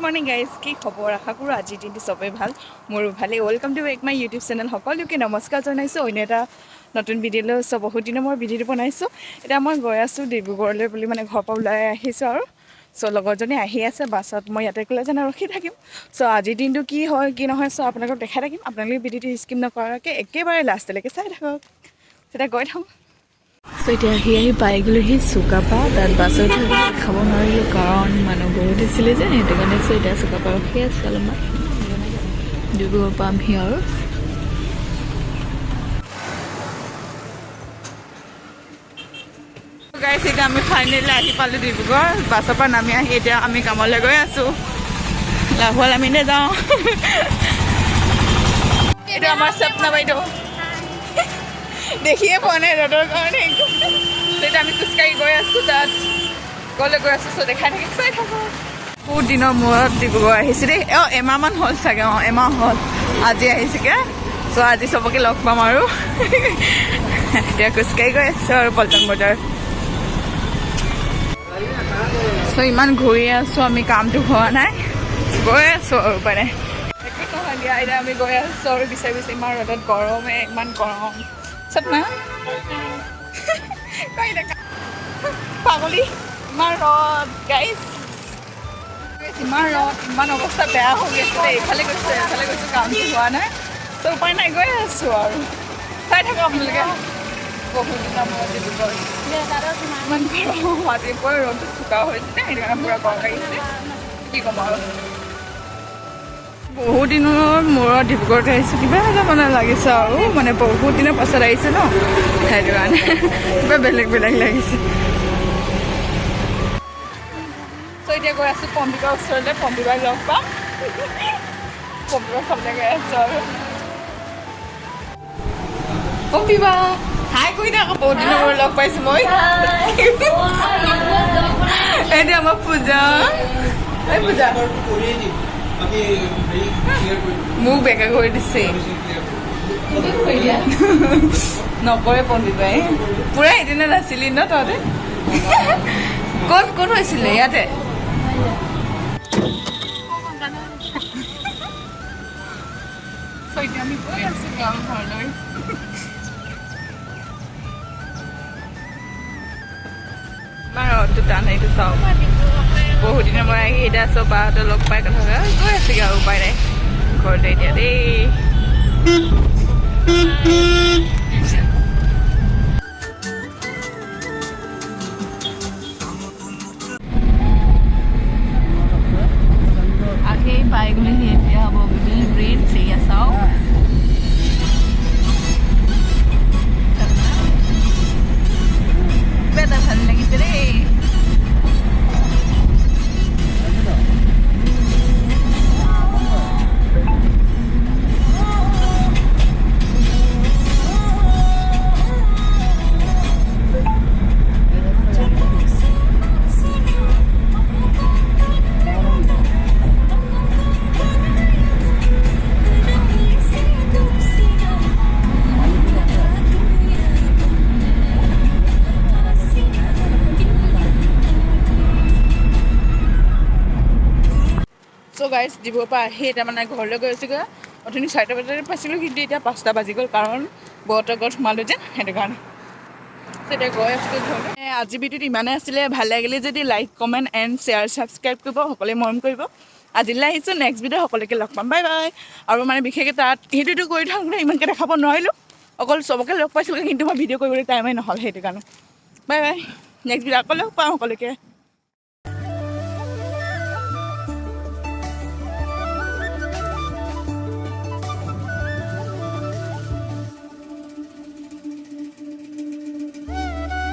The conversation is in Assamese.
মৰ্নিং গাইজ, কি খবৰ? আশা কৰোঁ আজিৰ দিনটো চবেই ভাল, মোৰো ভালেই। Welcome to back my YouTube channel. সকলোকে নমস্কাৰ জনাইছোঁ। অন্য এটা নতুন ভিডিঅ'লৈ বহুত দিনৰ মই ভিডিঅ'টো বনাইছোঁ। এতিয়া মই গৈ আছোঁ ডিব্ৰুগড়লৈ বুলি, মানে ঘৰৰ পৰা ওলাই আহিছোঁ আৰু লগৰজনী আহি আছে বাছত। মই ইয়াতে ক'লে যেনে ৰখি থাকিম। আজিৰ দিনটো কি হয় কি নহয় আপোনালোকক দেখাই থাকিম। আপোনালোকে ভিডিঅ'টো স্কিপ নকৰাকৈ একেবাৰে লাষ্টলৈকে চাই থাকক। তেতিয়া গৈ থাকোঁ। এতিয়া আহি পাই গ'লোহি চুকাপা। তাত বাছত খাব নোৱাৰিলোঁ কাৰণ মানুহ বহুত আছিলে যে, সেইটো কাৰণে। এতিয়া চুকাপা ৰখি আছে অলপমান, ডিব্ৰুগড় পামহি আৰু। গাইছ, এতিয়া আমি ফাইনেলি আহি পালোঁ ডিব্ৰুগড়। বাছৰ পৰা নামি আহি এতিয়া আমি কামলৈ গৈ আছোঁ। লাহোৱাল আমি যাওঁ। এইটো আমাৰ স্বপ্না বাইদেউ, দেখিয়ে পোৱা নাই ৰ'দৰ কাৰণে। তেতিয়া আমি খোজকাঢ়ি গৈ আছোঁ, তাত গ'লে গৈ আছোঁ। দেখাই থাকিম, চাই থাকোঁ। বহুত দিনৰ মূৰত ডিব্ৰুগড় আহিছে দেই। এমাহমান হ'ল চাগে। এমাহ হ'ল আজি আহিছেগৈ। আজি চবকে লগ পাম আৰু। এতিয়া খোজকাঢ়ি গৈ আছোঁ আৰু পল্টন বজাৰ। ইমান ঘূৰি আছোঁ আমি, কামটো হোৱা নাই, গৈ আছোঁ আৰু মানে একো নহয় দিয়া। এতিয়া আমি গৈ আছোঁ আৰু বিচাৰি বিচাৰি। ইমান ৰ'দত গৰমে, ইমান গৰম চব না পাগলী, ইমান ৰ'দ গাইছ, ইমান ৰ'দ, ইমান অৱস্থা বেয়া হৈ গৈছে। এইফালে গৈছোঁ এইফালে গৈছোঁ, কামটো হোৱা নাই। উপায় নাই, গৈ আছোঁ আৰু। চাই থাকক আপোনালোকে। বহুত দিনৰ মূৰত ডিব্ৰুগড়, ইমান গৰম। আজিৰ পৰা ৰ'দটো চোকা হৈছে, সেইটো কাৰণে পূৰা গৰম লাগিছে। কি ক'ম আৰু, বহুত দিনৰ মূৰত ডিব্ৰুগড়ত আহিছোঁ। কিবা এটা মানে লাগিছে আৰু, মানে বহুত দিনৰ পাছত আহিছে ন, সেইটো কাৰণে কিবা বেলেগ বেলেগ লাগিছে। এতিয়া গৈ আছোঁ পম্পিকৰ ওচৰলৈ। পম্পিবাক লগ পাম। পম্পিবাক চাবলৈ গৈ আছোঁ আৰু। পম্পিবা হাই কৈ দে আকৌ, বহুত দিনৰ মূৰত লগ পাইছোঁ মই। এইটো আমাৰ পূজা। এই পূজা মোক বেকা কৰি দিছে। নকৰে পম্পিবাই, পুৰা এদিনে নাছিলি ন তহঁতে? ক'ত হৈছিলে? ইয়াতে এতিয়া আমি গৈ আছোঁ গাঁৱৰ ঘৰলৈ। ইমান ৰ'দটো টান, এইটো চাওক। বহুত দিনৰ মই আহি এতিয়া চব বাহঁতে লগ পাই কথা গৈ আছেগৈ আৰু। উপায় নাই, ঘৰতে এতিয়া দেই। আহি পাই গ'লেহি, এতিয়া হ'ব বিবিল ব্ৰিজ। এয়া চাওক, কিবা এটা ভাল লাগিছে দেই। গাইছ, ডিব্ৰুগড়ৰ পৰা আহি এতিয়া মানে ঘৰলৈ গৈ আছোঁগৈ। অথনি 4টা বজাতে পাইছিলোঁ, কিন্তু এতিয়া 5টা বাজি গ'ল, কাৰণ বৌহঁতৰ ঘৰত সোমালোঁ যে, সেইটো কাৰণে। এতিয়া গৈ আছোঁ ঘৰলৈ। আজি ভিডিঅ'টো ইমানেই আছিলে। ভাল লাগিলে যদি like, comment and share, subscribe কৰিব। সকলোৱে মৰম কৰিব। আজিলৈ আহিছোঁ, নেক্সট ভিডিঅ' সকলোকে লগ পাম। Bye bye. আৰু মানে বিশেষকৈ তাত সেইটোতো কৰি থাকোঁতে ইমানকৈ দেখাব নোৱাৰিলোঁ, অকল চবকে লগ পাইছিলোঁ, কিন্তু মই ভিডিঅ' কৰিবলৈ টাইমেই নহ'ল, সেইটো কাৰণে। Bye bye. নেক্সট ভিডিঅ' আকৌ লগ পাম সকলোকে।